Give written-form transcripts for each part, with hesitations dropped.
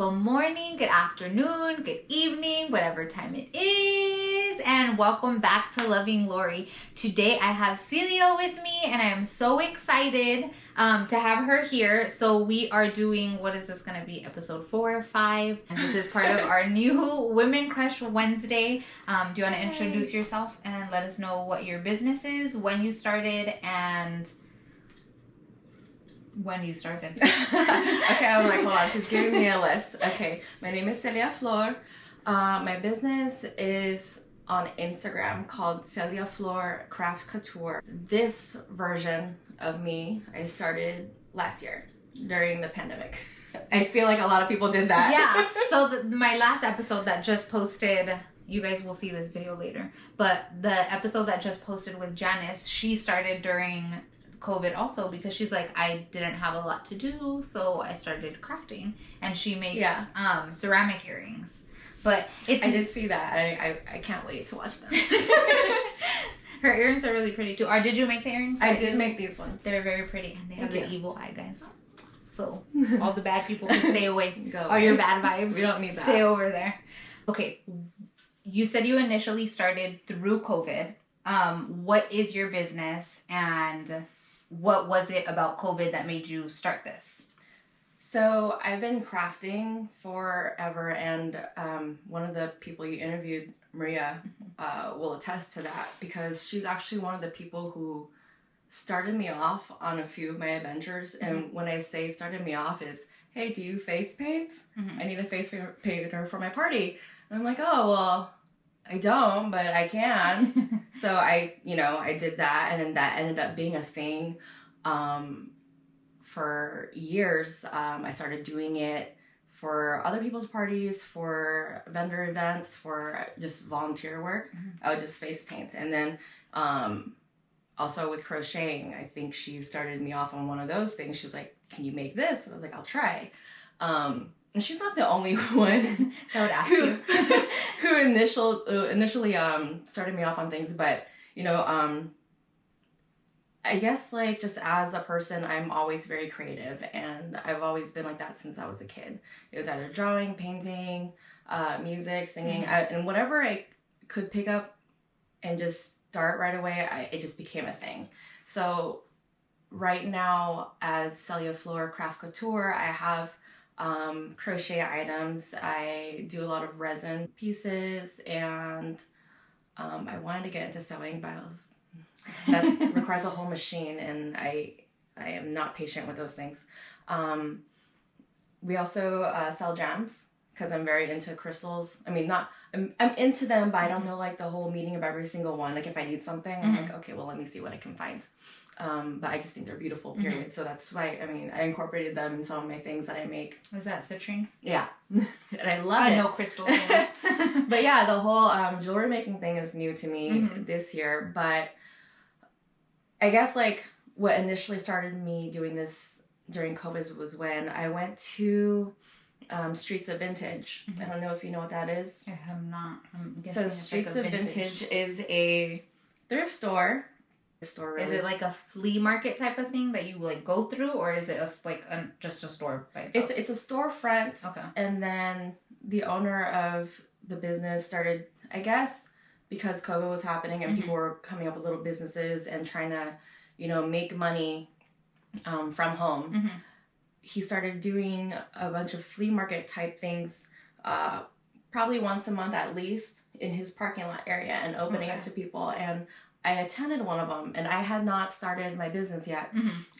Good morning, good afternoon, good evening, whatever time it is, and welcome back to Loving Lori. Today I have Celia with me, and I am so excited to have her here. So we are doing, what is this going to be, episode 4 or 5? And this is part of our new Women Crush Wednesday. Do you want to introduce yourself and let us know what your business is, when you started, and when you started? Okay, I'm like, hold on, she's giving me a list. Okay, my name is Celia Flor. My business is on Instagram called Celia Flor Couture. This version of me, I started last year during the pandemic. I feel like a lot of people did that. Yeah, so my last episode that just posted, you guys will see this video later, but the episode that just posted with Janice, she started during COVID also, because she's like, I didn't have a lot to do, so I started crafting, and she makes ceramic earrings. But it's, I did see that. I can't wait to watch them. Her earrings are really pretty too. Or did you make the earrings? I did make these ones. They're very pretty, and they have the evil eye, guys. So all the bad people can stay away. All your bad vibes. We don't need that. Stay over there. Okay, you said you initially started through COVID. What is your business, and what was it about COVID that made you start this? So I've been crafting forever, and one of the people you interviewed, Maria, will attest to that, because she's actually one of the people who started me off on a few of my adventures. And when I say started me off is, hey, do you face paint? I need a face painter for my party. And I'm like, oh, well, I don't, but I can. So I did that, and then that ended up being a thing for years. I started doing it for other people's parties, for vendor events, for just volunteer work. I would just face paint. And then also with crocheting, I think she started me off on one of those things. She's like, can you make this? And I was like, I'll try. And she's not the only one that would ask you. who initially started me off on things, but I guess like just as a person, I'm always very creative, and I've always been like that since I was a kid. It was either drawing, painting, music, singing, and whatever I could pick up and just start right away, it just became a thing. So right now, as Celia Flor Couture, I have crochet items. I do a lot of resin pieces, and I wanted to get into sewing, but that requires a whole machine, and I am not patient with those things. We also sell gems, because I'm very into crystals. I mean, I'm into them, but I don't know like the whole meaning of every single one. Like if I need something, I'm like, okay, well, let me see what I can find. But I just think they're beautiful, period. So that's why, I incorporated them in some of my things that I make. Is that citrine? Yeah. And I love it. I know crystals. But yeah, the whole jewelry making thing is new to me this year. But I guess like what initially started me doing this during COVID was when I went to Streets of Vintage. I don't know if you know what that is. I have not. So Streets of Vintage is a thrift store. Really. Is it like a flea market type of thing that you like go through, or is it just a store by itself? It's a storefront. Okay. And then the owner of the business started, I guess, because COVID was happening and people were coming up with little businesses and trying to, make money from home. He started doing a bunch of flea market type things, probably once a month at least, in his parking lot area, and opening it to people. And I attended one of them, and I had not started my business yet.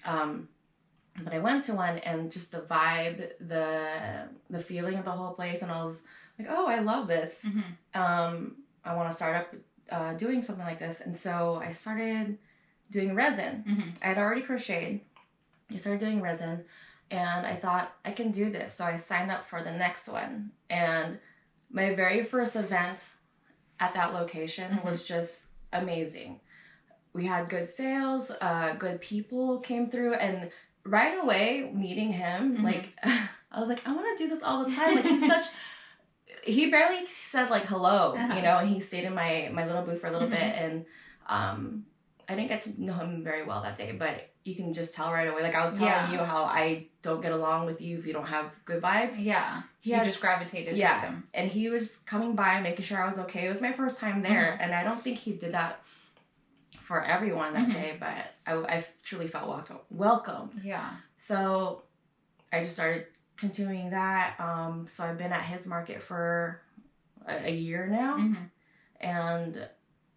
But I went to one, and just the vibe, the feeling of the whole place, and I was like, oh, I love this. I want to start up doing something like this. And so I started doing resin. I had already crocheted. I started doing resin, and I thought, I can do this. So I signed up for the next one. And my very first event at that location was just amazing. We had good sales, good people came through, and right away meeting him, like I was like, I want to do this all the time. Like he barely said like hello, and he stayed in my little booth for a little bit, and I didn't get to know him very well that day, but you can just tell right away. Like I was telling you how I don't get along with you if you don't have good vibes. Yeah. You just gravitated towards him. And he was coming by, making sure I was okay. It was my first time there, and I don't think he did that for everyone that day, but I truly felt welcomed. Yeah. So I just started continuing that. So I've been at his market for a year now, and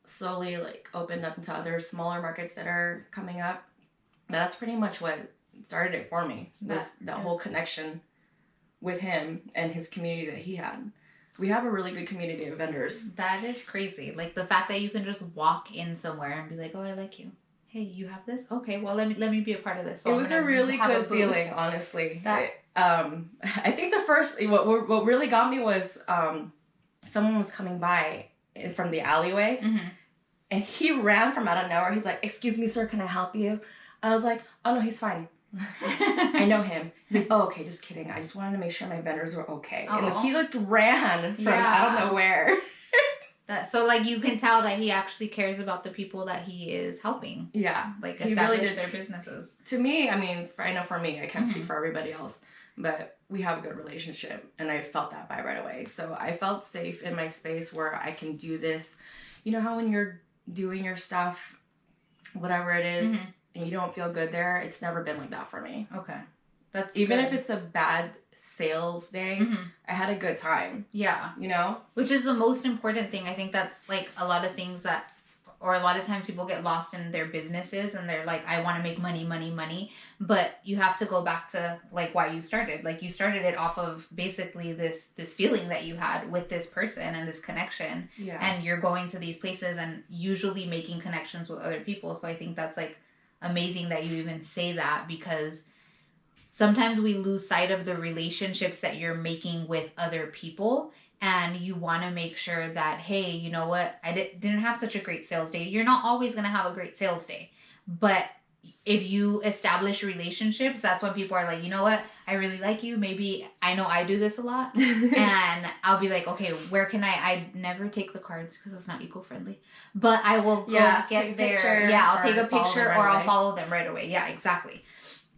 slowly like opened up into other smaller markets that are coming up. But that's pretty much what started it for me. That whole connection with him and his community that he had. We have a really good community of vendors. That is crazy. Like the fact that you can just walk in somewhere and be like, oh, I like you. Hey, you have this? Okay, well let me be a part of this. So it was a really good feeling, honestly. I think the first what really got me was someone was coming by from the alleyway, and he ran from out of nowhere. He's like, "Excuse me, sir, can I help you?" I was like, "Oh no, he's fine. I know him." He's like, "Oh, okay, just kidding. I just wanted to make sure my vendors were okay." And like, he like ran from I don't know where. So like you can tell that he actually cares about the people that he is helping. Yeah, like establish their businesses. To me, I mean, I know for me, I can't speak for everybody else, but we have a good relationship, and I felt that vibe right away. So I felt safe in my space where I can do this. You know how when you're doing your stuff, whatever it is, and you don't feel good there, it's never been like that for me. Okay. That's even if it's a bad sales day, I had a good time. Yeah. You know? Which is the most important thing. I think that's like a lot of things that, or a lot of times people get lost in their businesses and they're like, I want to make money, money, money. But you have to go back to like why you started. Like you started it off of basically this feeling that you had with this person and this connection. Yeah. And you're going to these places and usually making connections with other people. So I think that's like amazing that you even say that, because sometimes we lose sight of the relationships that you're making with other people, and you want to make sure that, hey, you know what, I didn't have such a great sales day. You're not always going to have a great sales day, but if you establish relationships, that's when people are like, you know what, I really like you. Maybe I know I do this a lot, and I'll be like, okay, where can I never take the cards because it's not eco-friendly, but I will go get there. Yeah, I'll take a picture or I'll follow them right away. Yeah, exactly.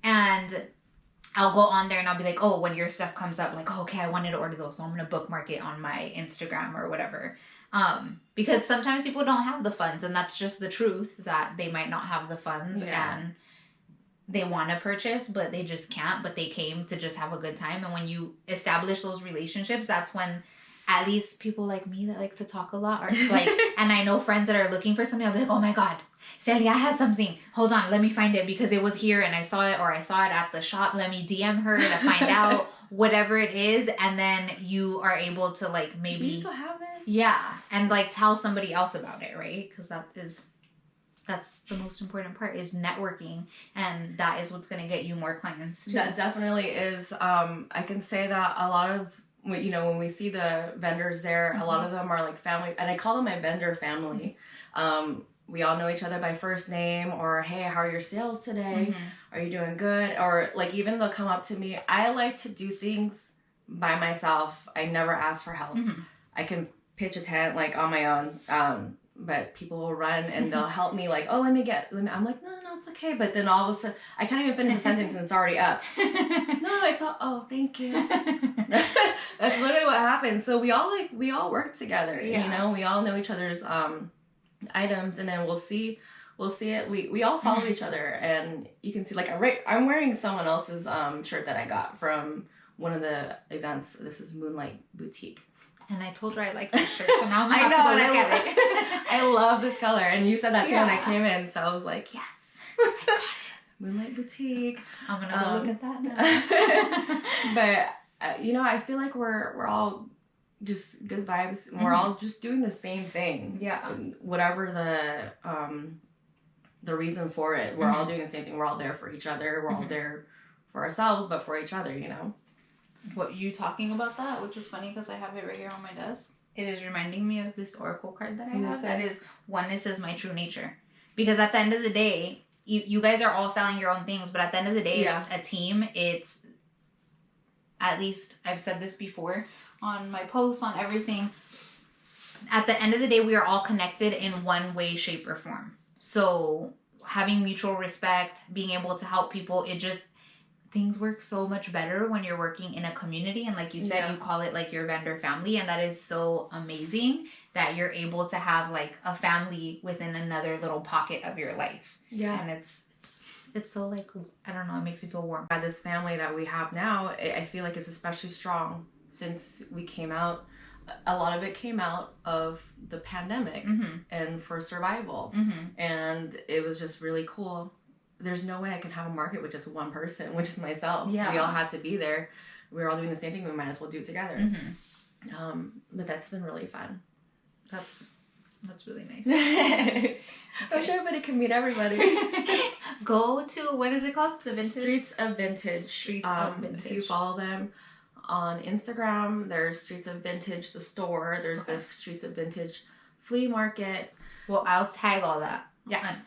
And I'll go on there and I'll be like, oh, when your stuff comes up, like, oh, okay, I wanted to order those, so I'm going to bookmark it on my Instagram or whatever. Because sometimes people don't have the funds, and that's just the truth, that they might not have the funds and they want to purchase, but they just can't, but they came to just have a good time. And when you establish those relationships, that's when at least people like me that like to talk a lot are like, and I know friends that are looking for something, I'll be like, oh my God, Celia has something. Hold on, let me find it because it was here and I saw it, or I saw it at the shop. Let me DM her to find out whatever it is. And then you are able to like maybe... Do you still have this? Yeah. And like tell somebody else about it, right? Because that's the most important part, is networking. And that is what's going to get you more clients too. That definitely is. I can say that a lot of, you know, when we see the vendors there, a lot of them are like family, and I call them my vendor family. We all know each other by first name, or hey, how are your sales today? Are you doing good? Or like even they'll come up to me. I like to do things by myself. I never ask for help. I can pitch a tent like on my own. But people will run and they'll help me like, oh, let me. I'm like, no, it's okay. But then all of a sudden, I can't even finish a sentence and it's already up. No, it's all, oh, thank you. That's literally what happens. So we all work together. You know, we all know each other's items, and then we'll see it. We all follow each other, and you can see like I'm wearing someone else's shirt that I got from one of the events. This is Moonlight Boutique. And I told her I like this shirt, so now I'm going to have to go look at it. I love this color. And you said that too when I came in. So I was like, yes, I got it. Moonlight Boutique. I'm going to go look at that now. But, you know, I feel like we're all just good vibes. And we're all just doing the same thing. Yeah. Whatever the reason for it, we're all doing the same thing. We're all there for each other. We're all there for ourselves, but for each other, you know. What you talking about that, which is funny because I have it right here on my desk. It is reminding me of this oracle card that I have. That is, oneness is my true nature. Because at the end of the day, you guys are all selling your own things, but at the end of the day, it's a team. It's, at least I've said this before on my posts, on everything. At the end of the day, we are all connected in one way, shape, or form. So having mutual respect, being able to help people, things work so much better when you're working in a community. And like you said, you call it like your vendor family. And that is so amazing that you're able to have like a family within another little pocket of your life. Yeah. And it's so like, I don't know, it makes you feel warm. This family that we have now, I feel like it's especially strong since we came out. A lot of it came out of the pandemic and for survival. And it was just really cool. There's no way I can have a market with just one person, which is myself. Yeah. We all had to be there. We were all doing the same thing. We might as well do it together. But that's been really fun. That's really nice. I wish everybody could meet everybody. Go to, what is it called? The Vintage? Streets of Vintage. Streets of Vintage. If you follow them on Instagram, there's Streets of Vintage, the store. There's the Streets of Vintage flea market. Well, I'll tag all that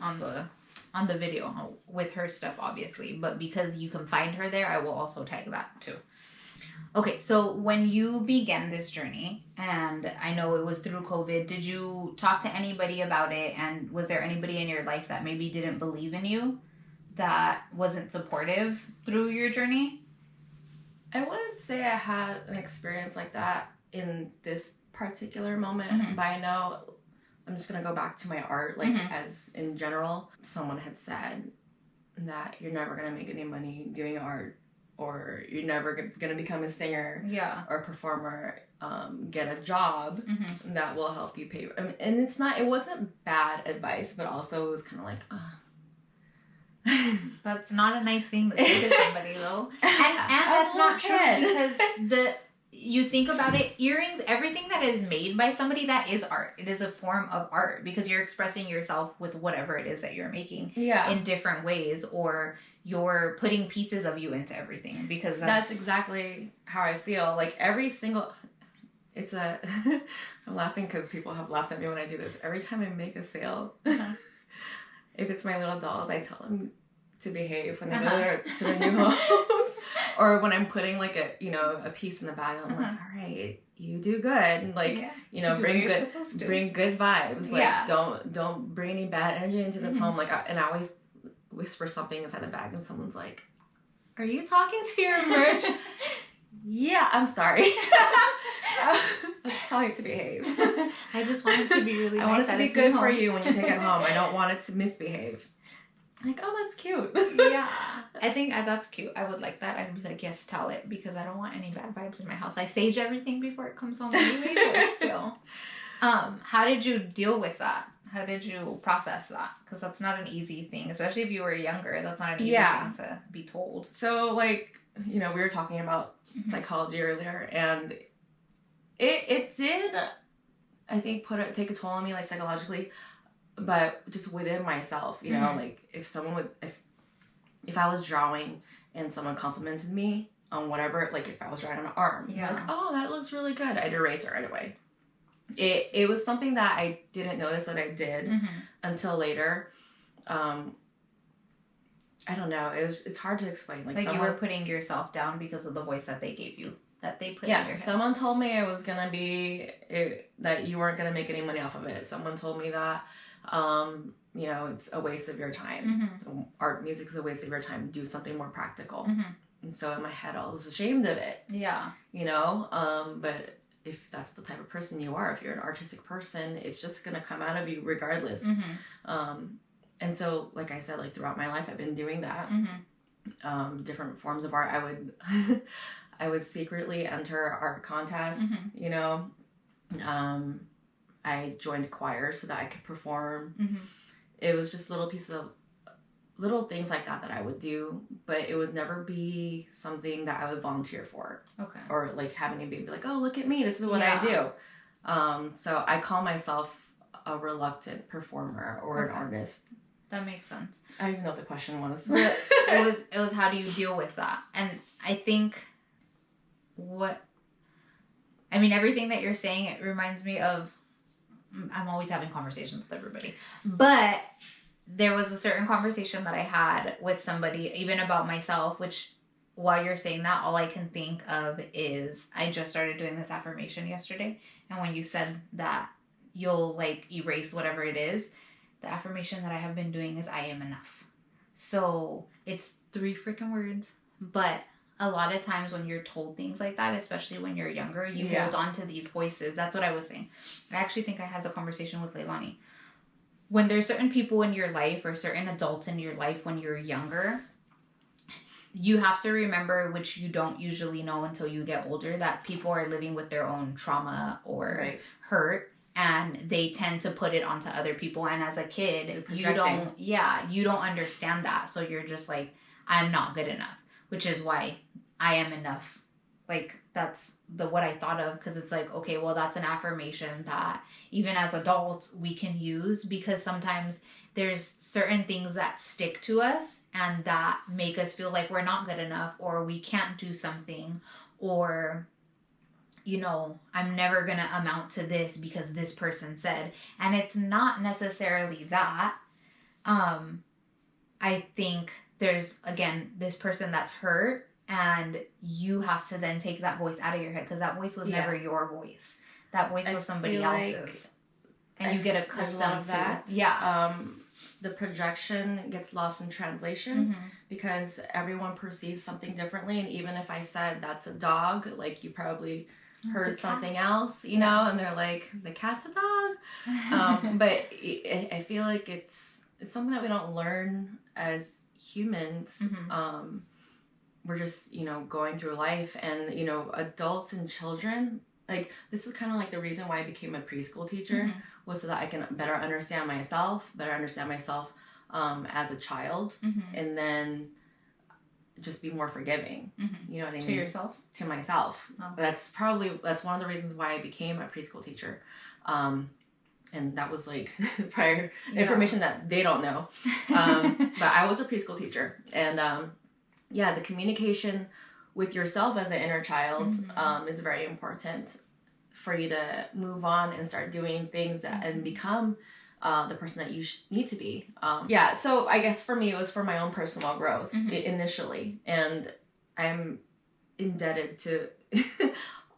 on the video with her stuff, obviously. But because you can find her there, I will also tag that too. Okay, so when you began this journey, and I know it was through COVID, did you talk to anybody about it? And was there anybody in your life that maybe didn't believe in you, that wasn't supportive through your journey? I wouldn't say I had an experience like that in this particular moment, but I know, I'm just going to go back to my art, like as in general, someone had said that you're never going to make any money doing art, or you're never going to become a singer or a performer, get a job that will help you pay. I mean, and it wasn't bad advice, but also it was kind of like, That's not a nice thing to say to somebody though. And that's not true, because you think about it, earrings, everything that is made by somebody, that is art. It is a form of art, because you're expressing yourself with whatever it is that you're making in different ways, or you're putting pieces of you into everything, because that's exactly how I feel. Like every single, I'm laughing because people have laughed at me when I do this. Every time I make a sale, if it's my little dolls, I tell them to behave when they go to the new homes. Or when I'm putting like a piece in the bag, I'm like, all right, you do good. Like, bring good vibes. Like, don't bring any bad energy into this home. Like, and I always whisper something inside the bag, and someone's like, are you talking to your merch? Yeah, I'm sorry. I'm just telling you to behave. I just want it to be really nice. I want it to be good for you when you take it home. I don't want it to misbehave. Like, oh, that's cute. Yeah, I think that's cute. I would like that. I'd be like, yes, tell it, because I don't want any bad vibes in my house. I sage everything before it comes home anyway, but still. How did you deal with that? How did you process that? Because that's not an easy thing, especially if you were younger. That's not an easy thing to be told. So, like, we were talking about psychology earlier, and it did, I think, take a toll on me, like, psychologically, but just within myself, like, if I was drawing and someone complimented me on whatever, like, if I was drawing on an arm, like, oh, that looks really good, I'd erase it right away. It was something that I didn't notice that I did until later. I don't know. It's hard to explain. Like you were putting yourself down because of the voice that they gave you, that they put in your head. Someone told me it was gonna be that you weren't gonna make any money off of it. Someone told me that it's a waste of your time. Art, music is a waste of your time. Do something more practical. And so in my head, I was ashamed of it. Yeah. But if that's the type of person you are, if you're an artistic person, it's just going to come out of you regardless. And so, like I said, like throughout my life, I've been doing that. Different forms of art. I would secretly enter art contests, I joined choir so that I could perform. It was just little things like that I would do, but it would never be something that I would volunteer for. Okay. Or like have anybody be like, oh, look at me, this is what I do. So I call myself a reluctant performer or an artist. That makes sense. I don't even know what the question was. It was how do you deal with that? And I think everything that you're saying, it reminds me of, I'm always having conversations with everybody, but there was a certain conversation that I had with somebody, even about myself, which while you're saying that, all I can think of is I just started doing this affirmation yesterday. And when you said that you'll like erase whatever it is, the affirmation that I have been doing is I am enough. So it's 3 freaking words, but a lot of times when you're told things like that, especially when you're younger, you hold on to these voices. That's what I was saying. I actually think I had the conversation with Leilani. When there's certain people in your life or certain adults in your life when you're younger, you have to remember, which you don't usually know until you get older, that people are living with their own trauma or hurt, and they tend to put it onto other people. And as a kid, you don't understand that. So you're just like, I'm not good enough, which is why I am enough. Like, that's what I thought of, because it's like, okay, well, that's an affirmation that even as adults we can use, because sometimes there's certain things that stick to us and that make us feel like we're not good enough, or we can't do something, or, you know, I'm never going to amount to this because this person said. And it's not necessarily that. I think there's, again, this person that's hurt, and you have to then take that voice out of your head, because that voice was never your voice. That voice was somebody else's. And you get accustomed to that. Yeah. The projection gets lost in translation because everyone perceives something differently. And even if I said that's a dog, like, you probably heard something else, you know, and they're like, the cat's a dog. But I feel like it's something that we don't learn as humans. We're just, you know, going through life, and, you know, adults and children, like, this is kind of like the reason why I became a preschool teacher, was so that I can better understand myself as a child, and then just be more forgiving. You know what I mean? To yourself? To myself. Oh. That's one of the reasons why I became a preschool teacher. And that was like prior information that they don't know. But I was a preschool teacher, and the communication with yourself as an inner child is very important for you to move on and start doing things that and become the person that you need to be. So I guess for me, it was for my own personal growth initially. And I'm indebted to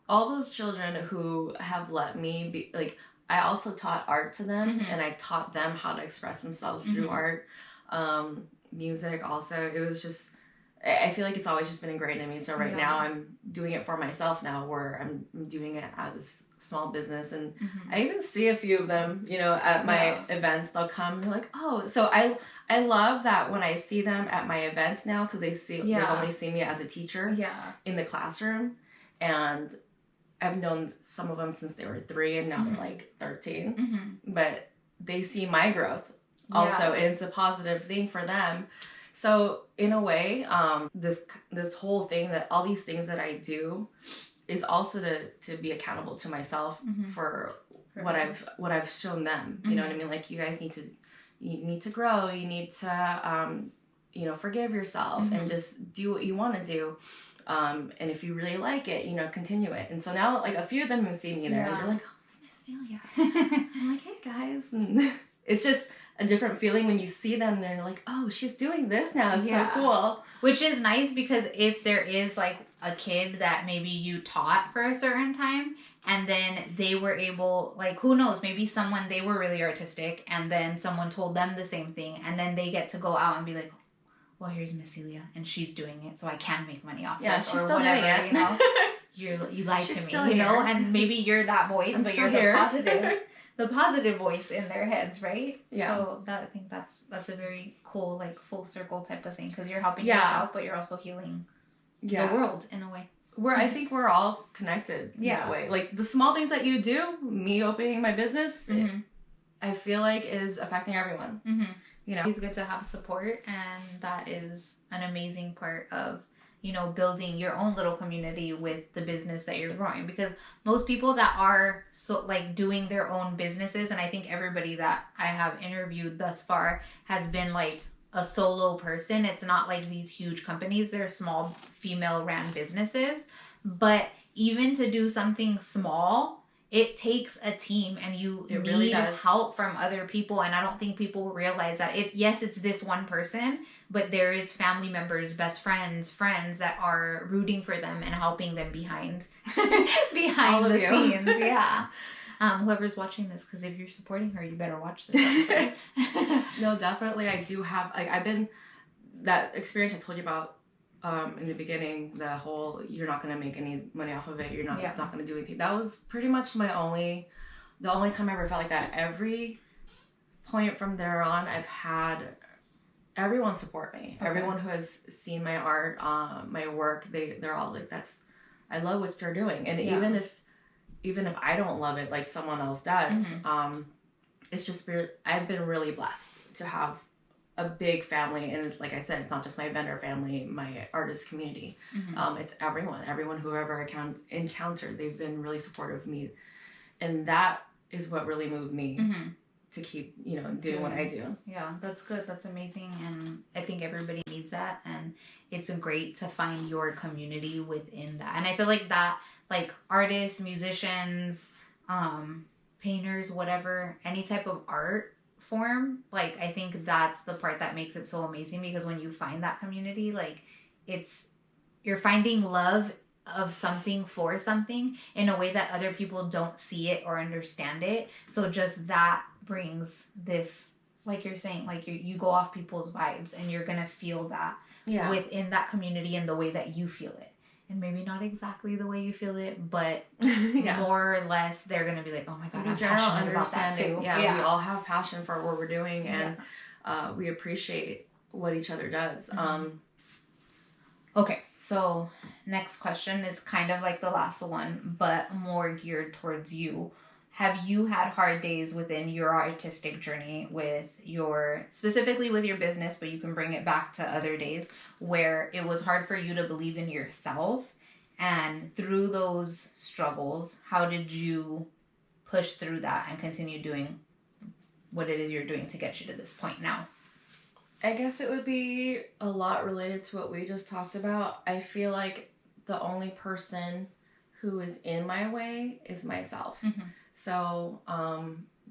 all those children who have let me be, like, I also taught art to them, and I taught them how to express themselves through art, music also. It was just, I feel like it's always just been ingrained in me. So right now I'm doing it for myself now, where I'm doing it as a small business. And I even see a few of them, you know, at my events. They'll come and they're like, oh, so I love that when I see them at my events now, because they only see me as a teacher in the classroom. And I've known some of them since they were 3, and now they're like 13. But they see my growth also, and it's a positive thing for them. So in a way, this whole thing, that all these things that I do is also to be accountable to myself for what I've shown them. You know what I mean? Like, you guys need to grow. You need to you know, forgive yourself and just do what you want to do. And if you really like it, you know, continue it. And so now, like, a few of them have seen me there, and they're like, oh, it's Miss Celia. I'm like, hey guys, and it's just a different feeling when you see them and they're like, oh, she's doing this now. It's so cool. Which is nice, because if there is like a kid that maybe you taught for a certain time, and then they were able, like, who knows, maybe they were really artistic, and then someone told them the same thing, and then they get to go out and be like, well, here's Miss Celia, and she's doing it, so I can make money off this, she's or still whatever, doing it. You know? You lied to me, you know, and maybe you're that voice, but you're the positive voice in their heads, right? Yeah. So I think that's a very cool, like, full circle type of thing, because you're helping yourself, but you're also healing the world in a way. I think we're all connected in that way. Like, the small things that you do, me opening my business, I feel like is affecting everyone. You know, it's good to have support, and that is an amazing part of, you know, building your own little community with the business that you're growing. Because most people that are doing their own businesses, and I think everybody that I have interviewed thus far has been like a solo person. It's not like these huge companies. They're small female ran businesses. But even to do something small, it takes a team, and you need help from other people. And I don't think people realize that it's this one person, but there is family members, best friends that are rooting for them and helping them behind the scenes. Yeah. Whoever's watching this, because if you're supporting her, you better watch this episode. No, definitely. I do have, like, that experience I told you about in the beginning, the whole, you're not going to make any money off of it. You're not, it's not going to do anything. That was pretty much the only time I ever felt like that. Every point from there on, I've had everyone support me. Okay. Everyone who has seen my art, my work, they're all like, I love what you're doing. And even if I don't love it, like someone else does, it's just I've been really blessed to have a big family. And like I said, it's not just my vendor family, my artist community. It's everyone who ever encountered, they've been really supportive of me. And that is what really moved me to keep, doing what I do. Yeah, that's good. That's amazing. And I think everybody needs that. And it's great to find your community within that. And I feel like that, like artists, musicians, painters, whatever, any type of art form, like I think that's the part that makes it so amazing, because when you find that community, like you're finding love of something for something in a way that other people don't see it or understand it. So just that brings this, like you're saying, like you go off people's vibes, and you're gonna feel that within that community in the way that you feel it. And maybe not exactly the way you feel it, but more or less they're going to be like, oh my God, I'm passionate about that too. Yeah, we all have passion for what we're doing, and we appreciate what each other does. Okay, so next question is kind of like the last one, but more geared towards you. Have you had hard days within your artistic journey specifically with your business, but you can bring it back to other days, where it was hard for you to believe in yourself? And through those struggles, how did you push through that and continue doing what it is you're doing to get you to this point now? I guess it would be a lot related to what we just talked about. I feel like the only person who is in my way is myself. So,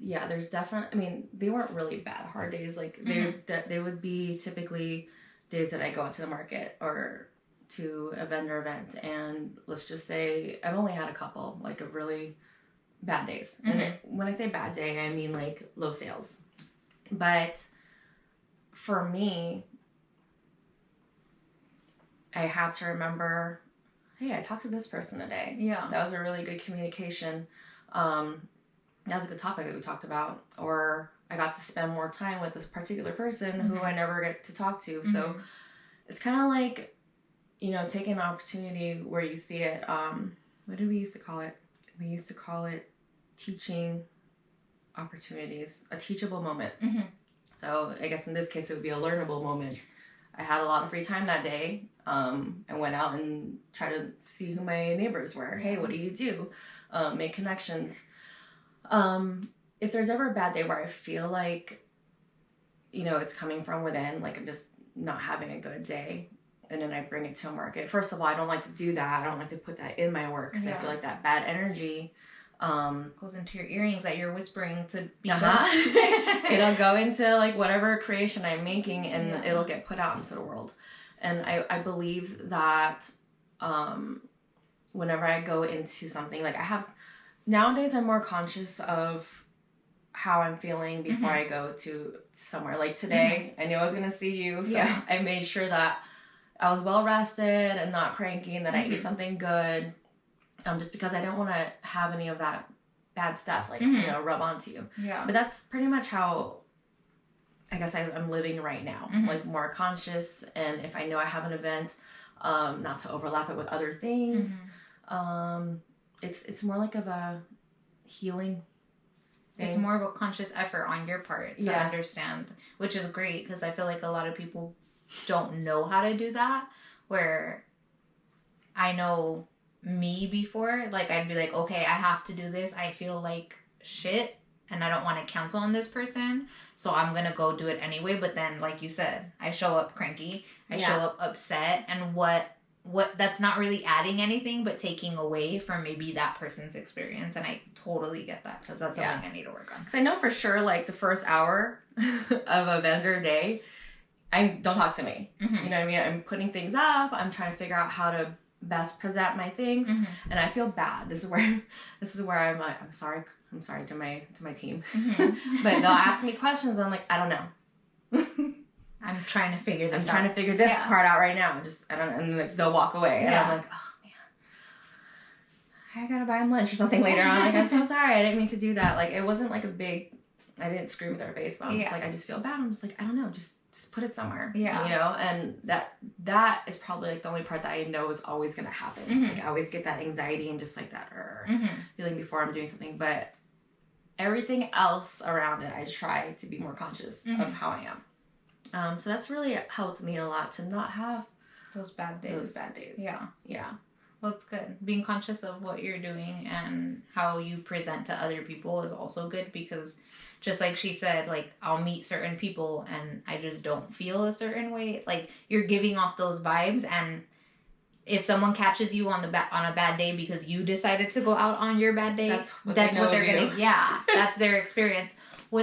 there's definitely, they weren't really bad, hard days. Like, they would be typically days that I go out to the market or to a vendor event, and let's just say I've only had a couple, like, of really bad days. And when I say bad day, I mean, like, low sales. But for me, I have to remember, hey, I talked to this person today. Yeah. That was a really good communication. That was a good topic that we talked about. Or I got to spend more time with this particular person who I never get to talk to. So it's kind of like, taking an opportunity where you see it. What did we used to call it? We used to call it teaching opportunities, a teachable moment. So I guess in this case, it would be a learnable moment. I had a lot of free time that day. I went out and tried to see who my neighbors were. Hey, what do you do? Make connections. If there's ever a bad day where I feel like, it's coming from within, like I'm just not having a good day, and then I bring it to a market. First of all, I don't like to do that. I don't like to put that in my work, because I feel like that bad energy goes into your earrings that you're whispering to be It'll go into like whatever creation I'm making, and it'll get put out into the world. And I believe that whenever I go into something, like nowadays I'm more conscious of how I'm feeling before I go to somewhere. Like today, I knew I was going to see you, so I made sure that I was well rested and not cranky, and that I ate something good, just because I don't want to have any of that bad stuff, like, rub onto you. Yeah. But that's pretty much how I guess I'm living right now, like more conscious. And if I know I have an event, not to overlap it with other things. It's more like of a healing thing. It's more of a conscious effort on your part to understand, which is great, because I feel like a lot of people don't know how to do that, where I know me before, like I'd be like, okay, I have to do this. I feel like shit and I don't want to cancel on this person, so I'm gonna go do it anyway. But then, like you said, I show up cranky, I show up upset, and what that's not really adding anything but taking away from maybe that person's experience. And I totally get that, because that's something I need to work on. Because I know for sure, like the first hour of a vendor day, don't talk to me. You know what I mean? I'm putting things up, I'm trying to figure out how to best present my things, and I feel bad. This is where I'm like, I'm sorry, I'm sorry to my team, but they'll ask me questions. I'm like, I don't know. I'm trying to figure this out. I'm trying to figure this part out right now. I don't know. And like, they'll walk away. And I'm like, oh man, I gotta buy them lunch or something later on. Like, I'm so sorry. I didn't mean to do that. Like, it wasn't like I didn't scream in their face, but I'm just like, I just feel bad. I'm just like, I don't know. Just put it somewhere. Yeah. You know? And that is probably like the only part that I know is always going to happen. Like, I always get that anxiety and just like that feeling before I'm doing something. But everything else around it, I try to be more conscious of how I am. So that's really helped me a lot to not have those bad days. Yeah. Yeah. Well, it's good. Being conscious of what you're doing and how you present to other people is also good, because just like she said, like, I'll meet certain people and I just don't feel a certain way. Like, you're giving off those vibes, and if someone catches you on a bad day because you decided to go out on your bad day, that's what they're gonna. Yeah, that's their experience. I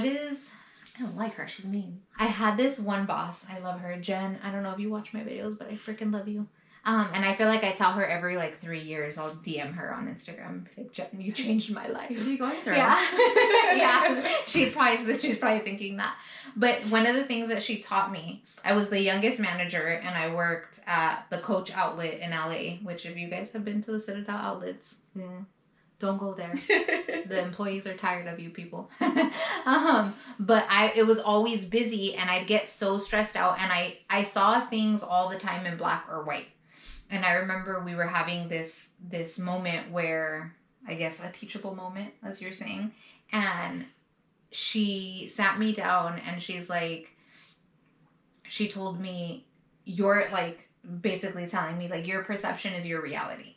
don't like her. She's mean. I had this one boss. I love her, Jen. I don't know if you watch my videos, but I freaking love you. And I feel like I tell her every like 3 years, I'll DM her on Instagram, like, Jen, you changed my life. What are you going through? Yeah. Yeah. She's probably thinking that. But one of the things that she taught me, I was the youngest manager and I worked at the Coach outlet in LA, which if you guys have been to the Citadel outlets, don't go there. The employees are tired of you people. But it was always busy and I'd get so stressed out, and I saw things all the time in black or white. And I remember we were having this moment where, I guess a teachable moment, as you're saying, and she sat me down and she's like, she told me, you're like, basically telling me like, your perception is your reality.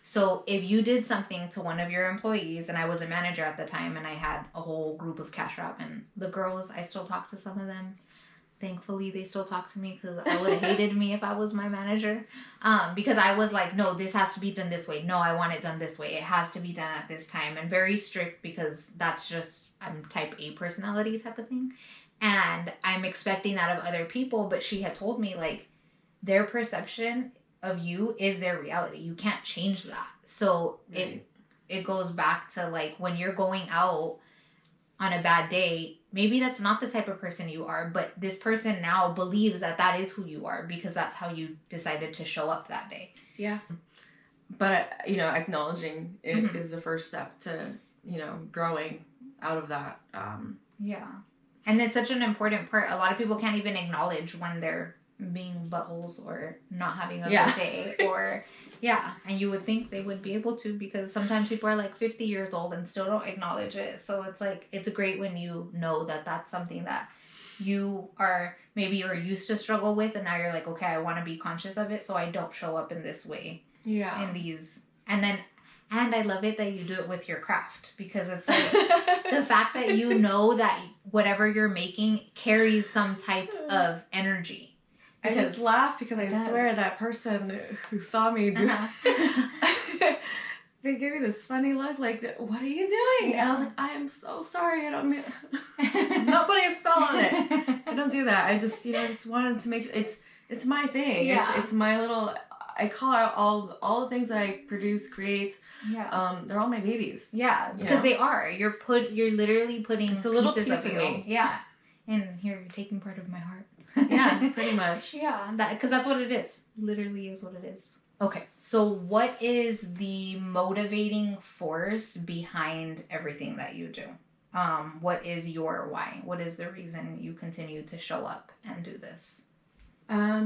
So if you did something to one of your employees, and I was a manager at the time and I had a whole group of cash wrap, and the girls, I still talk to some of them. Thankfully, they still talk to me, because I would have hated me if I was my manager. Because I was like, no, this has to be done this way. No, I want it done this way. It has to be done at this time. And very strict, because that's just, I'm type A personality type of thing. And I'm expecting that of other people. But she had told me, like, their perception of you is their reality. You can't change that. So it goes back to, like, when you're going out on a bad day, maybe that's not the type of person you are, but this person now believes that that is who you are, because that's how you decided to show up that day. Yeah. But, acknowledging it is the first step to, growing out of that. Yeah. And it's such an important part. A lot of people can't even acknowledge when they're being buttholes or not having a good day, or and you would think they would be able to, because sometimes people are like 50 years old and still don't acknowledge it. So it's like, it's great when you know that that's something that you are, maybe you're used to struggle with, and now you're like, okay, I want to be conscious of it so I don't show up in this way. Yeah. In these, and I love it that you do it with your craft, because it's like the fact that you know that whatever you're making carries some type of energy. I just laugh because I swear that person who saw me do they give me this funny look, like, what are you doing? Yeah. And I was like, I am so sorry. I don't mean, I'm not putting a spell on it. I don't do that. I just, just wanted to make it's my thing. Yeah. It's my little, I call out all the things that I produce, create. Yeah. They're all my babies. Yeah, because they are. You're literally putting it's a little pieces piece of you. Me. Yeah. And here, you're taking part of my heart. Yeah, pretty much. Yeah, because that's what it is. Literally is what it is. Okay, so what is the motivating force behind everything that you do? What is your why? What is the reason you continue to show up and do this? I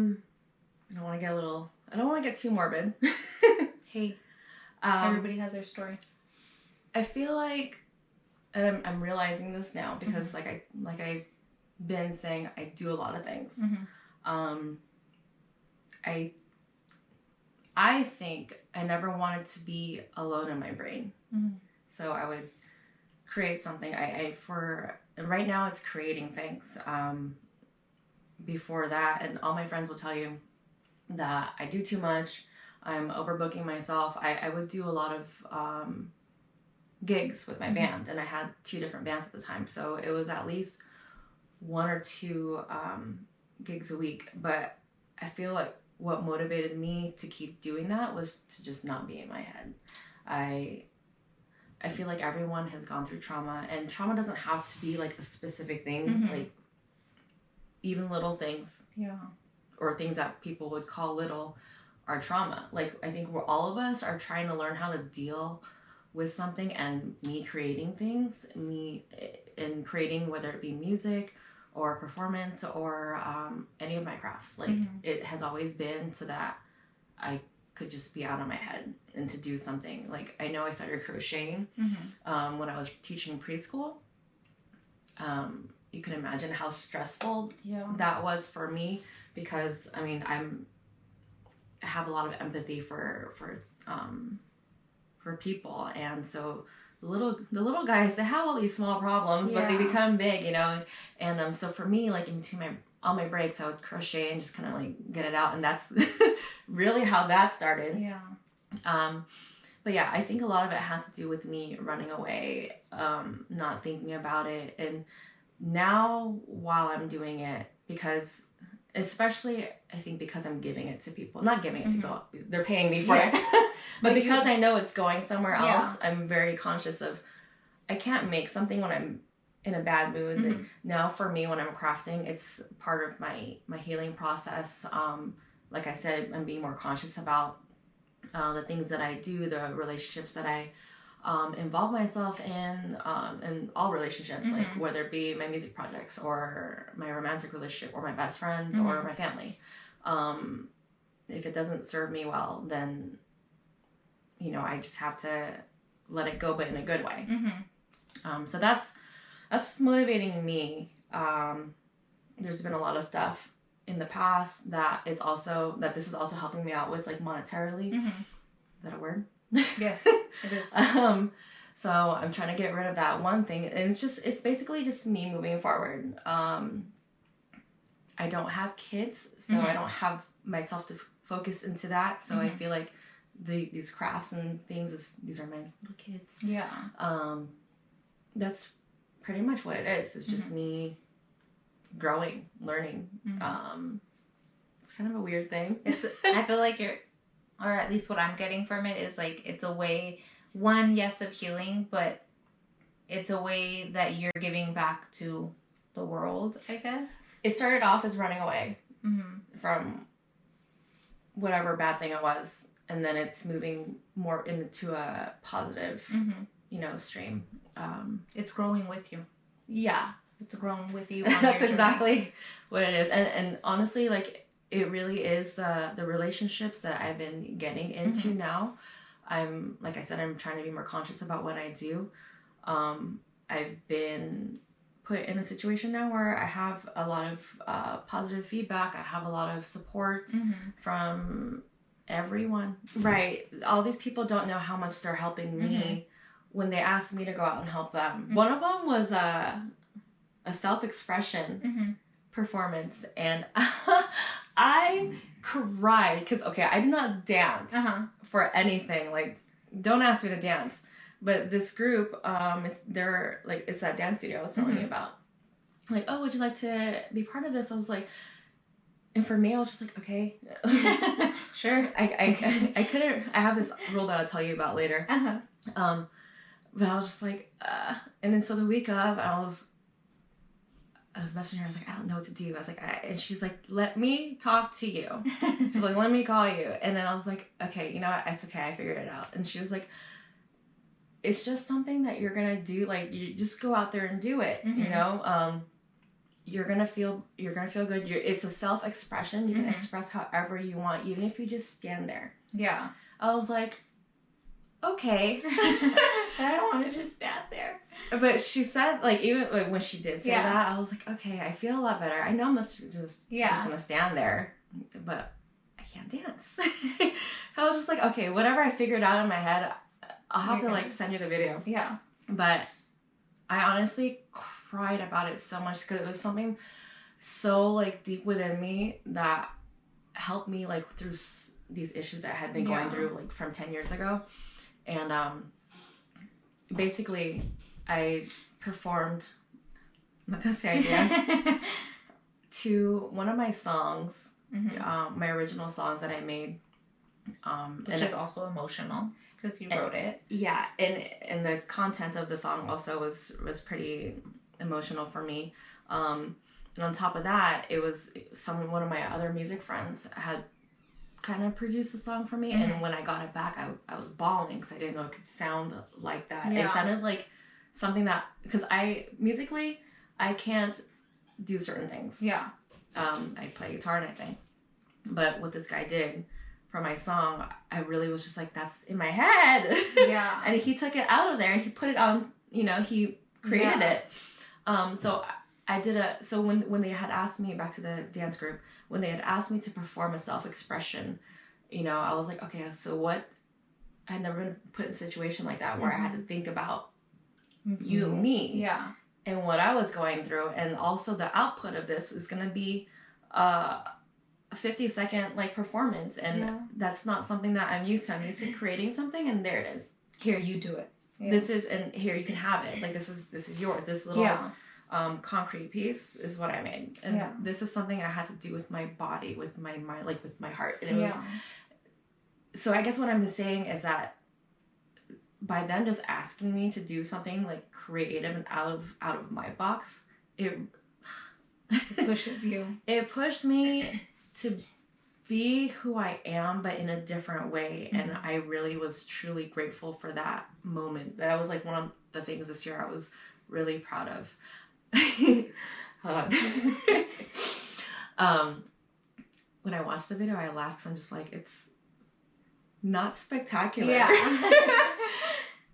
don't want to get too morbid. Hey, everybody has their story. I feel like, and I'm realizing this now, because I've been saying, I do a lot of things. I think I never wanted to be alone in my brain. So I would create something. Right now it's creating things. Before that, and all my friends will tell you that I do too much. I'm overbooking myself. I would do a lot of gigs with my band, and I had 2 different bands at the time. So it was at least 1 or 2 gigs a week. But I feel like what motivated me to keep doing that was to just not be in my head. I I feel like everyone has gone through trauma, and trauma doesn't have to be like a specific thing. Mm-hmm. Like even little things, or things that people would call little, are trauma. Like I think all of us are trying to learn how to deal with something, and me creating things, me in creating, whether it be music or performance or any of my crafts. Like it has always been so that I could just be out of my head and to do something. Like I know I started crocheting when I was teaching preschool. You can imagine how stressful that was for me, because I mean I have a lot of empathy for people, and so the little guys, they have all these small problems, but they become big, you know. And so for me, like on my breaks, I would crochet and just kind of like get it out, and that's really how that started. But yeah, I think a lot of it had to do with me running away, not thinking about it. And now while I'm doing it, because especially I think because I'm giving it to people, not giving it to people, they're paying me for it. But because I know it's going somewhere else, I'm very conscious of, I can't make something when I'm in a bad mood. Like now for me, when I'm crafting, it's part of my healing process. Like I said, I'm being more conscious about the things that I do, the relationships that I involve myself in all relationships, like whether it be my music projects or my romantic relationship or my best friends or my family. If it doesn't serve me well, then, you know, I just have to let it go, but in a good way. So that's what's motivating me. There's been a lot of stuff in the past that this is also helping me out with, like monetarily. Is that a word? Yes, it is. So I'm trying to get rid of that one thing, and it's basically just me moving forward. I don't have kids, so I don't have myself to focus into that. So I feel like these crafts and things, these are my little kids. That's pretty much what it is. It's just me growing, learning. It's kind of a weird thing. I feel like or at least what I'm getting from it is like, it's a way, yes, of healing, but it's a way that you're giving back to the world, I guess. It started off as running away from whatever bad thing it was, and then it's moving more into a positive, you know, stream. It's growing with you. Yeah. It's growing with you. That's exactly what it is. And honestly, like, it really is the relationships that I've been getting into now. Like I said, I'm trying to be more conscious about what I do. I've been put in a situation now where I have a lot of positive feedback. I have a lot of support from everyone. Right. All these people don't know how much they're helping me when they ask me to go out and help them. One of them was a self-expression performance, and I cried because, okay, I do not dance for anything. Like, don't ask me to dance. But this group, it's that dance studio I was telling you about. Like, oh, would you like to be part of this? I was like, and for me, I was just like, okay. Sure. I couldn't, I have this rule that I'll tell you about later. But I was just like, and then so the week of, I was messaging her. I was like, I don't know what to do. I was like, and she's like, let me talk to you. She's like, let me call you. And then I was like, okay, you know what? It's okay. I figured it out. And she was like, it's just something that you're going to do. Like, you just go out there and do it, you know? You're going to feel good. It's a self-expression. You can express however you want, even if you just stand there. Yeah. I was like, okay. I don't want to just stand there. But she said, like, even like when she did say that, I was like, okay, I feel a lot better. I know I'm not just gonna stand there, but I can't dance. So I was just like, okay, whatever I figured out in my head, I'll have to like send you the video. Yeah. But I honestly cried about it so much because it was something so like deep within me that helped me like through these issues that I had been going through like from 10 years ago. And basically I performed, I'm not gonna say I danced, to one of my songs, my original songs that I made. Which is also emotional. Because you wrote it. Yeah, and the content of the song also was pretty emotional for me. And on top of that, it was one of my other music friends had kind of produced the song for me, and when I got it back, I was bawling because I didn't know it could sound like that. It sounded like something that, because musically I can't do certain things. Yeah. I play guitar and I sing, but what this guy did for my song, I really was just like, that's in my head. Yeah. And he took it out of there and he put it on, he created it. So I did so when they had asked me, back to the dance group, when they had asked me to perform a self-expression, I was like, okay, so what, I had never been put in a situation like that where I had to think about me. Yeah. And what I was going through, and also the output of this is going to be a 50-second performance, and that's not something that I'm used to. I'm used to creating something, and there it is. Here, you do it. Yeah. This is, and here you can have it. This is yours. This little concrete piece is what I made, and this is something I had to do with my body, with my mind, with my heart, and it was. So I guess what I'm saying is that by them just asking me to do something creative and out of my box, it pushes you. It pushed me to be who I am, but in a different way. Mm-hmm. And I really was truly grateful for that moment. That was one of the things this year I was really proud of. Hold on. When I watched the video, I laughed because I'm just it's not spectacular. Yeah.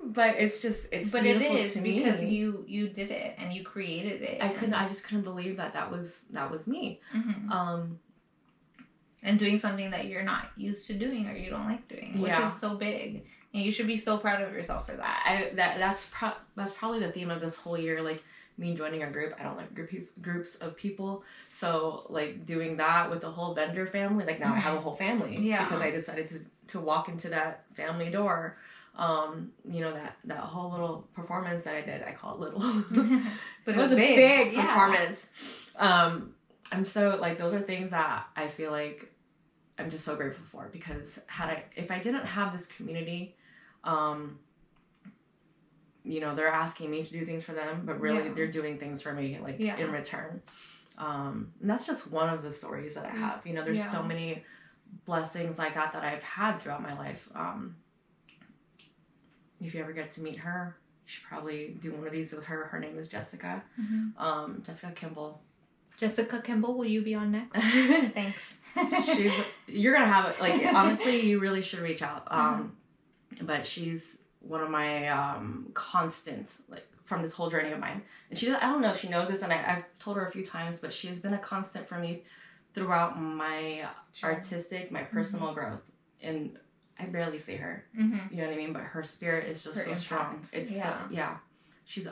But it's beautiful to me. But it is because you did it and you created it. I just couldn't believe that was me. Mm-hmm. And doing something that you're not used to doing or you don't like doing, which is so big. And you should be so proud of yourself for that. That's probably the theme of this whole year, me joining a group. I don't like groups of people. So doing that with the whole vendor family, now mm-hmm. I have a whole family. Yeah. Because I decided to walk into that family door. That whole little performance that I did, I call it little. But it was a big performance. I'm so those are things that I feel I'm just so grateful for, because if I didn't have this community, they're asking me to do things for them, but really they're doing things for me in return. And that's just one of the stories that I have. There's so many blessings like that I've had throughout my life. If you ever get to meet her, you should probably do one of these with her. Her name is Jessica. Mm-hmm. Jessica Kimball. Jessica Kimball, will you be on next? Thanks. You're gonna have it. Honestly, you really should reach out. But she's one of my constant from this whole journey of mine. And I don't know if she knows this, and I've told her a few times, but she has been a constant for me throughout my artistic, my personal mm-hmm. growth. And I barely see her. Mm-hmm. You know what I mean? But her spirit is just so strong. It's she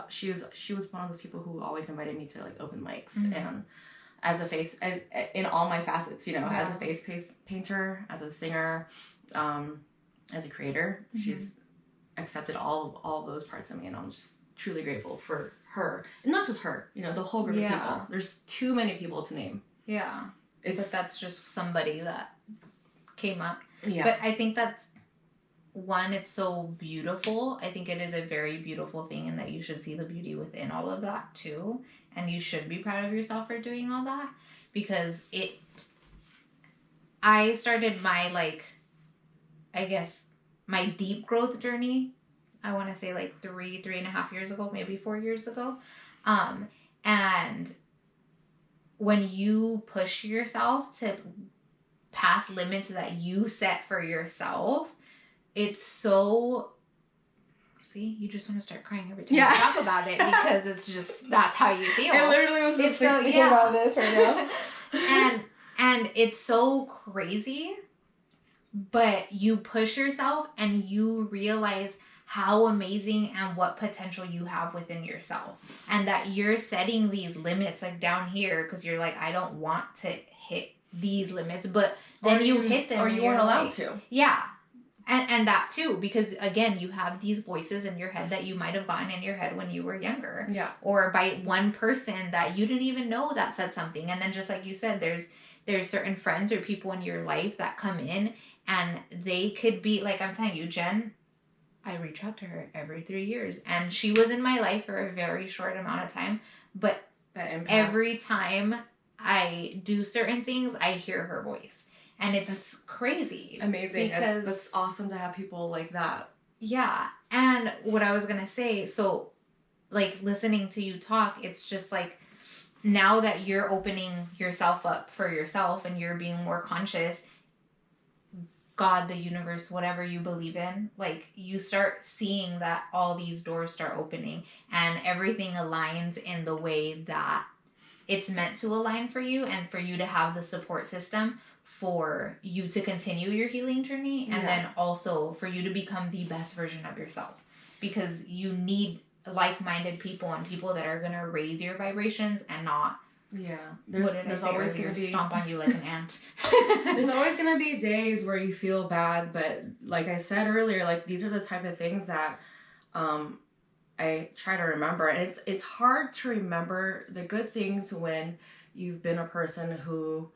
was one of those people who always invited me to open mics, mm-hmm. and as in all my facets, as a face painter, as a singer, as a creator, mm-hmm. she's accepted all of those parts of me, and I'm just truly grateful for her, and not just her, the whole group of people. There's too many people to name. Yeah, but that's just somebody that came up. Yeah. But I think that's it's so beautiful. I think it is a very beautiful thing, and that you should see the beauty within all of that too. And you should be proud of yourself for doing all that, because I started my I guess my deep growth journey, I want to say 3.5 years ago, maybe 4 years ago. And when you push yourself to past limits that you set for yourself, it's so... See, you just want to start crying every time you talk about it, because it's just, that's how you feel. I literally was just thinking about this right now. and it's so crazy, but you push yourself and you realize how amazing and what potential you have within yourself, and that you're setting these limits down here because you're I don't want to hit these limits, but then you hit them, or you weren't allowed to. Yeah. And that too, because again, you have these voices in your head that you might have gotten in your head when you were younger. Yeah. Or by one person that you didn't even know that said something. And then just like you said, there's certain friends or people in your life that come in, and they could be I'm telling you, Jen, I reach out to her every 3 years. And she was in my life for a very short amount of time. But every time I do certain things, I hear her voice. And it's crazy. Amazing. Because that's awesome to have people like that. Yeah. And what I was going to say, so like listening to you talk, it's just like now that you're opening yourself up for yourself and you're being more conscious, God, the universe, whatever you believe in, like you start seeing that all these doors start opening and everything aligns in the way that it's meant to align for you and for you to have the support system for you to continue your healing journey and then also for you to become the best version of yourself, because you need like-minded people and people that are going to raise your vibrations and not there's always going to be stomp on you like an ant. There's always going to be days where you feel bad, but like I said earlier, like these are the type of things that I try to remember, and it's hard to remember the good things when you've been a person who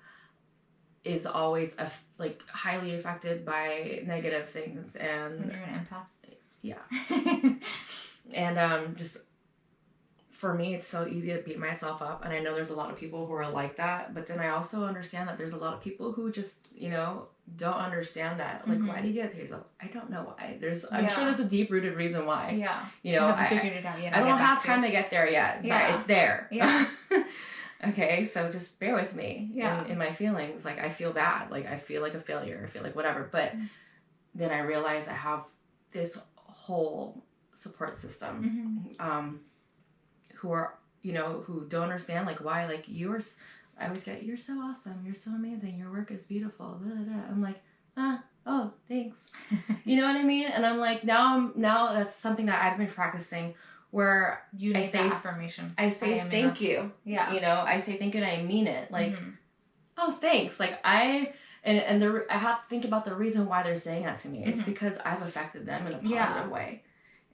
is always like highly affected by negative things, and when you're an empath. Yeah. And just for me, it's so easy to beat myself up, and I know there's a lot of people who are like that, but then I also understand that there's a lot of people who just, you know, don't understand that. Like, why do you do that to yourself? I don't know why. I'm sure there's a deep-rooted reason why. Yeah. You know, I haven't figured it out yet. I don't have time to get there yet, but it's there. Yeah. Okay, so just bear with me in my feelings. Like, I feel bad. Like, I feel like a failure. I feel like whatever. But then I realize I have this whole support system who are, you know, who don't understand, like, why, like, I always get, you're so awesome, you're so amazing, your work is beautiful, blah, blah, blah. I'm like, oh, thanks. You know what I mean? And I'm like, now that's something that I've been practicing, where you need that affirmation. I say thank you. Yeah. You know, I say thank you and I mean it. Like, oh, thanks. Like, I have to think about the reason why they're saying that to me. It's because I've affected them in a positive way.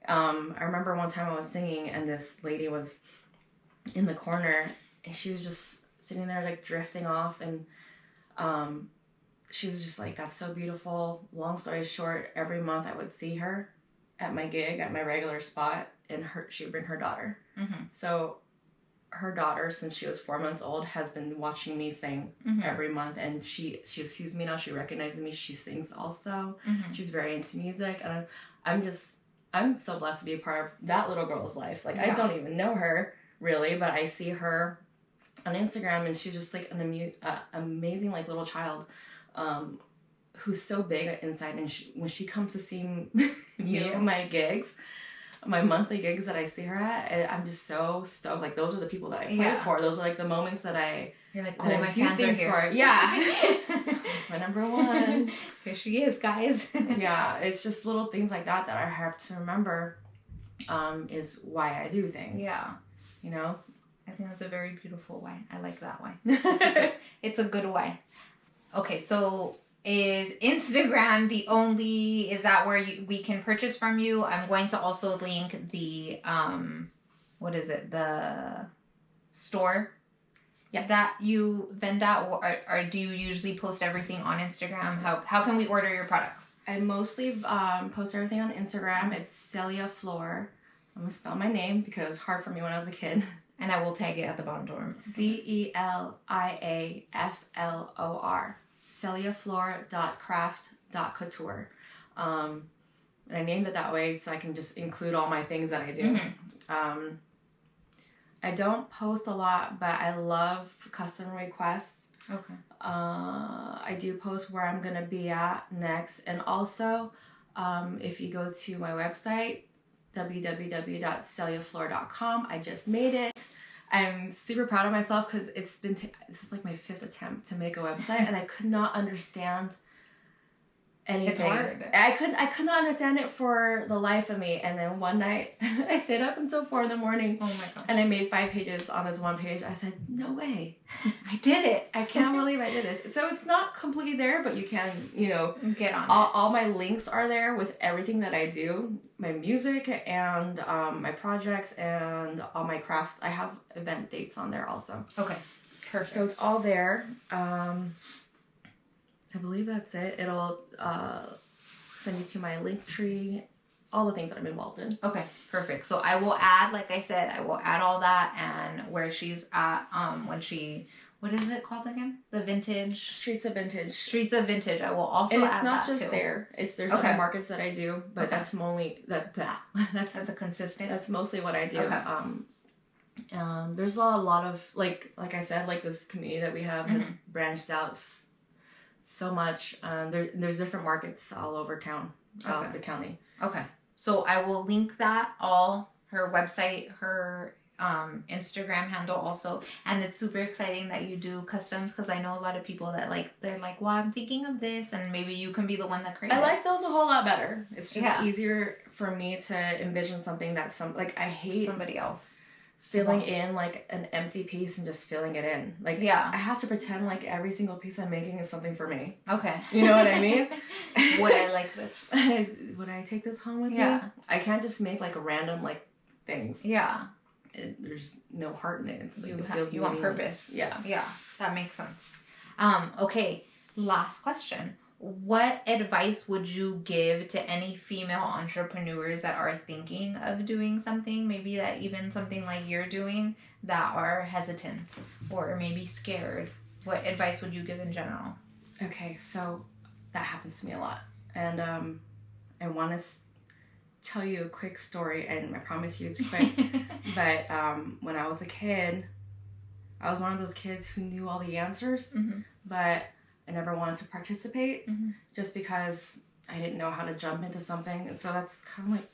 I remember one time I was singing and this lady was in the corner and she was just sitting there like drifting off, and she was just like, that's so beautiful. Long story short, every month I would see her at my gig, at my regular spot, and she would bring her daughter. So her daughter, since she was 4 months old, has been watching me sing every month, and she sees me now, she recognizes me, she sings also. She's very into music, and I'm so blessed to be a part of that little girl's life. Like, I don't even know her, really, but I see her on Instagram, and she's just, like, an amazing, like, little child who's so big inside. And when she comes to see me at my gigs, my monthly gigs that I see her at, I'm just so stoked. Like, those are the people that I play for. Those are, like, the moments that you're like, cool, my fans are here. For. Yeah. That's my number one. Here she is, guys. Yeah, it's just little things like that I have to remember is why I do things. Yeah. You know? I think that's a very beautiful why. I like that why. It's a good why. Okay, so is Instagram is that where we can purchase from you? I'm going to also link the, the store that you vend at, or do you usually post everything on Instagram? How can we order your products? I mostly post everything on Instagram. It's Celia Flor. I'm going to spell my name because it was hard for me when I was a kid. And I will tag it at the bottom door. CeliaFlor. CeliaFlor.craft.couture. And I named it that way so I can just include all my things that I do. I don't post a lot, but I love customer requests. Okay. I do post where I'm going to be at next. And also, if you go to my website, www.celiaflor.com, I just made it. I'm super proud of myself because this is like my 5th attempt to make a website, and I could not understand anything. It's hard. I could not understand it for the life of me. And then one night I stayed up until 4 a.m. Oh my god. And I made 5 pages on this one page. I said, no way. I did it. I can't believe I did it. So it's not completely there, but you can, get on all my links are there with everything that I do, my music and my projects and all my craft. I have event dates on there also. Okay. Perfect. So it's all there. I believe that's it. It'll send you to my link tree all the things that I'm involved in. Okay, perfect. So I will add, like I said, I will add all that and where she's at when she, what is it called again? The Vintage Streets of Vintage. Streets of Vintage. I will also add that. And it's not just there. There's other markets that I do, but that's only that's a consistent. That's mostly what I do. Okay. There's a lot of like I said, like this community that we have has branched out so much. There's different markets all over town, the county. Okay. So I will link that all, her website, her Instagram handle also. And it's super exciting that you do customs, because I know a lot of people that they're like, well, I'm thinking of this, and maybe you can be the one that creates it. I like those a whole lot better. It's just easier for me to envision something that's I hate somebody else filling in like an empty piece and just filling it in. Like, I have to pretend like every single piece I'm making is something for me. Okay. You know what I mean? Would I like this? Would I take this home with me? I can't just make like random like things. Yeah. There's no heart in it. You want purpose. Yeah. Yeah. That makes sense. Okay. Last question. What advice would you give to any female entrepreneurs that are thinking of doing something, maybe that even something like you're doing, that are hesitant or maybe scared? What advice would you give in general? Okay, so that happens to me a lot. And I want to tell you a quick story, and I promise you it's quick. But when I was a kid, I was one of those kids who knew all the answers, but I never wanted to participate just because I didn't know how to jump into something. And so that's kind of like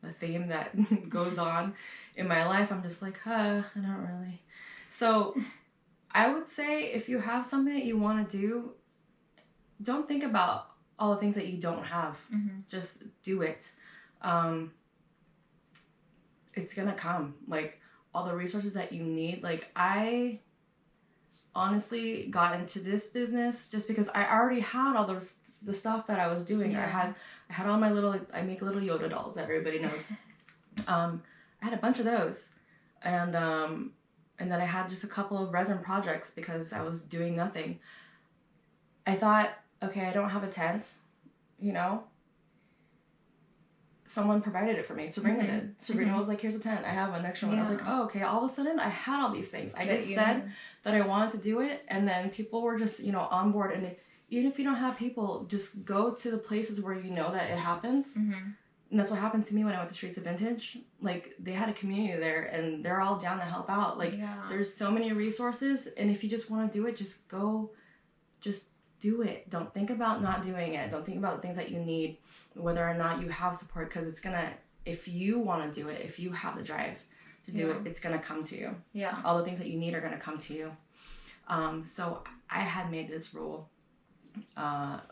the theme that goes on in my life. I'm just like, I don't really. So I would say if you have something that you want to do, don't think about all the things that you don't have. Just do it. It's going to come. Like, all the resources that you need. Like, I honestly got into this business just because I already had all the stuff that I was doing. I had all my I make little Yoda dolls that everybody knows. I had a bunch of those, and then I had just a couple of resin projects because I was doing nothing. I thought, okay, I don't have a tent, someone provided it for me. Sabrina did. Sabrina was like, here's a tent. I have an extra one. I was like, oh, okay. All of a sudden, I had all these things. I just said that I wanted to do it, and then people were just, on board. And even if you don't have people, just go to the places where you know that it happens. And that's what happened to me when I went to Streets of Vintage. Like, they had a community there, and they're all down to help out. Like, there's so many resources, and if you just want to do it, just go, just do it. Don't think about not doing it. Don't think about the things that you need, whether or not you have support, because it's gonna, if you want to do it, if you have the drive to do it, it's gonna come to you. All the things that you need are gonna come to you. So I had made this rule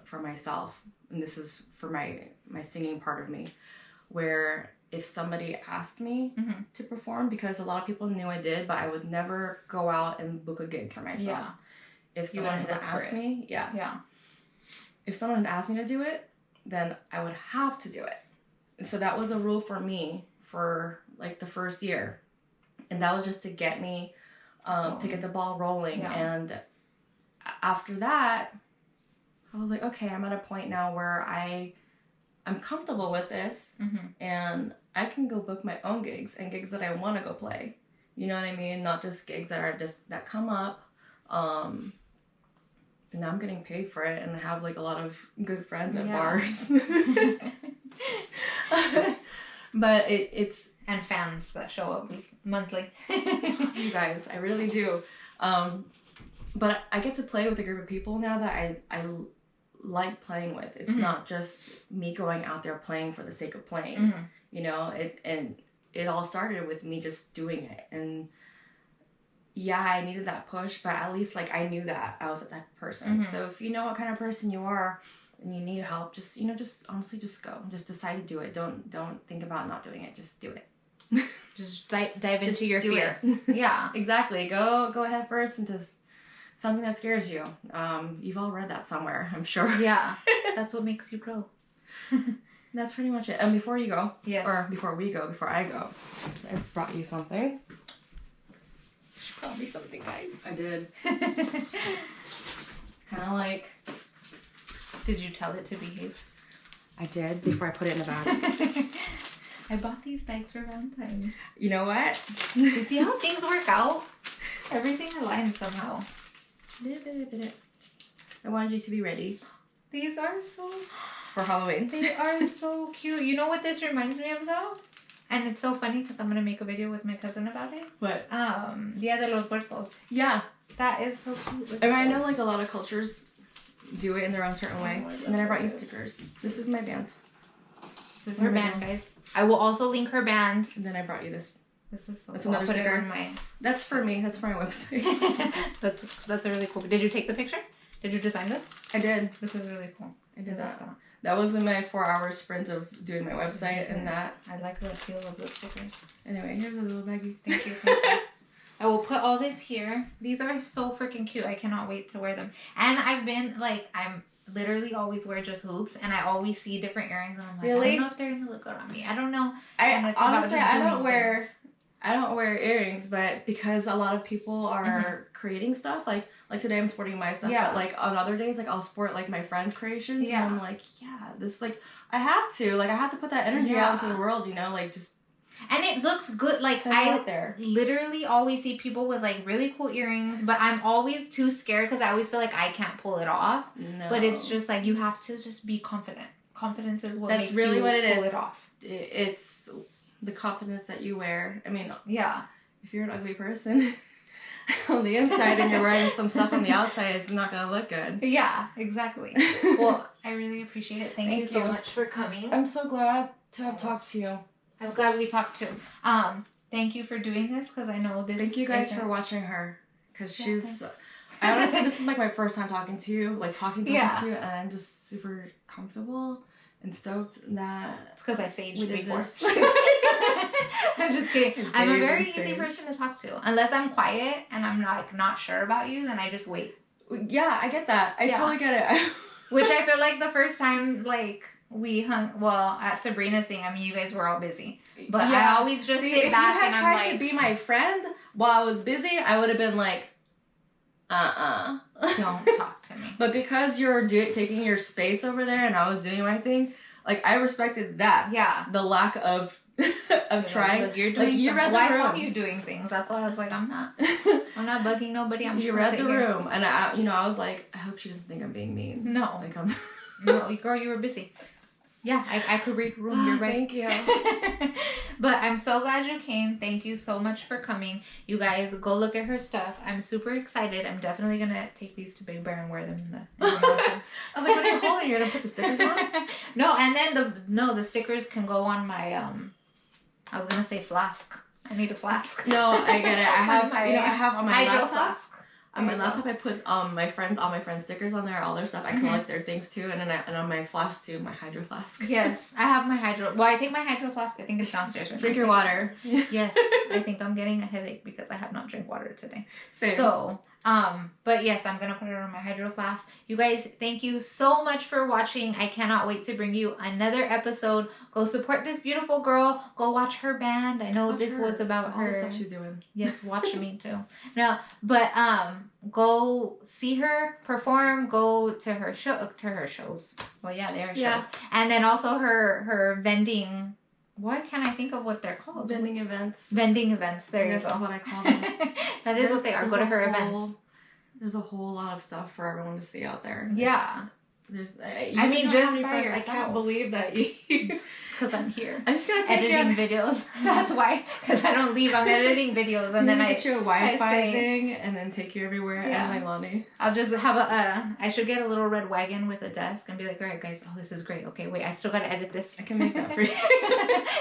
for myself, and this is for my singing part of me, where if somebody asked me to perform, because a lot of people knew I did, but I would never go out and book a gig for myself. If someone had asked me, if someone had asked me to do it, then I would have to do it. And so that was a rule for me for like the first year. And that was just to get me, to get the ball rolling. And after that, I was like, okay, I'm at a point now where I'm comfortable with this, and I can go book my own gigs and gigs that I want to go play. You know what I mean? Not just gigs that are that come up. And now I'm getting paid for it, and I have like a lot of good friends at bars. But it's and fans that show up monthly. You guys, I really do. But I get to play with a group of people now that I like playing with. It's not just me going out there playing for the sake of playing. It all started with me just doing it. And I needed that push, but at least like I knew that I was that person. So if you know what kind of person you are and you need help, just just honestly just go. Just decide to do it. Don't think about not doing it. Just do it. Just dive into your fear. Exactly. Go ahead first into something that scares you. You've all read that somewhere, I'm sure. That's what makes you grow. That's pretty much it. And before you go, or before I go, I brought you something. She brought me something nice. I did. It's kind of like... Did you tell it to behave? I did before I put it in the bag. I bought these bags for Valentine's. You know what? You see how things work out? Everything aligns somehow. I wanted you to be ready. These are so... For Halloween. They are so cute. You know what this reminds me of though? And it's so funny because I'm going to make a video with my cousin about it. What? Dia de los Muertos. Yeah. That is so cute. I mean, I know like a lot of cultures do it in their own certain way. And then I brought you stickers. This is my band. This is her band, guys. I will also link her band. And then I brought you this. This is so That's cool. another sticker. Put it on my... That's for me. That's for my website. That's a really cool... Did you take the picture? Did you design this? I did. This is really cool. I did that. That was in my 4-hour sprint of doing my website and that. I like the feel of the stickers. Anyway, here's a little baggie. Thank you. Thank you. I will put all this here. These are so freaking cute. I cannot wait to wear them. And I've been like, I'm literally always wear just hoops and I always see different earrings and I'm like, really? I don't know if they're gonna look good on me. I don't know. Honestly, I don't wear earrings, but because a lot of people are creating stuff, like today I'm sporting my stuff, but like on other days, like I'll sport like my friends' creations, and I'm like, this like I have to put that energy out into the world, you know, like just. And it looks good. Like I literally always see people with like really cool earrings, but I'm always too scared because I always feel like I can't pull it off. No. But it's just like you have to just be confident. Confidence is what makes really you what it pull is. it off. It's the confidence that you wear. I mean, yeah. If you're an ugly person on the inside and you're wearing some stuff on the outside, it's not gonna look good. Yeah, exactly. Well, I really appreciate it. Thank you so much for coming. I'm so glad to have talked to you. I'm glad we talked too. Thank you for doing this because I know this. Thank you guys for watching her because she's. I honestly, this is like my first time talking to you, talking to you, and I'm just super comfortable and stoked that. It's because I saged before. I'm just kidding. I'm a very easy person to talk to. Unless I'm quiet and I'm not sure about you, then I just wait. Yeah, I get that. I totally get it. Which I feel like the first time we hung, at Sabrina's thing, I mean, you guys were all busy. But I always just sit back and I'm like... If you had tried to be my friend while I was busy, I would have been like, don't talk to me. But because you're taking your space over there and I was doing my thing, I respected that. Yeah. The lack of trying. Look, you're doing you read the room. I saw you doing things. That's why I was like, I'm not bugging nobody. I'm just You read the room. And I was like, I hope she doesn't think I'm being mean. No. No, girl, you were busy. Yeah, I could read the room. You're right. Thank you. But I'm so glad you came. Thank you so much for coming. You guys, go look at her stuff. I'm super excited. I'm definitely going to take these to Big Bear and wear them in the mountains. I'm like, what are you holding? You're going to put the stickers on? No, and then the stickers can go on my, I was going to say flask. I need a flask. No, I get it. I have, I have on my hydro laptop. Flask. On my laptop, I put all my friends' stickers on there, all their stuff. I collect their things too, and then and on my flask too, my hydro flask. Yes, I have my hydro. Well, I take my hydro flask. I think it's downstairs. Drink your water. Yes, I think I'm getting a headache because I have not drank water today. Same. So, but yes, I'm gonna put it on my hydro flask. You guys, thank you so much for watching. I cannot wait to bring you another episode. Go support this beautiful girl. Go watch her band. I know this was about all her. the stuff she's doing. Yes, watch me too. No, but go see her perform. Go to her shows. Well, yeah, they are shows. And then also her vending. What can I think of what they're called? Vending events. Vending events. There you go. That's what I call them. That is what they are. Go to her events. There's a whole lot of stuff for everyone to see out there. Yeah. Just by yourself. I can't believe that you... It's because I'm here. I'm just going to take editing videos. That's why. Because I don't leave. I'm editing videos. And then I get you a Wi-Fi thing and then take you everywhere. Yeah. And my Lonnie. I'll just have I should get a little red wagon with a desk and be like, all right, guys. Oh, this is great. Okay, wait. I still got to edit this. I can make that for you.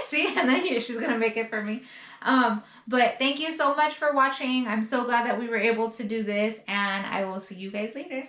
See? And then she's going to make it for me. But thank you so much for watching. I'm so glad that we were able to do this. And I will see you guys later.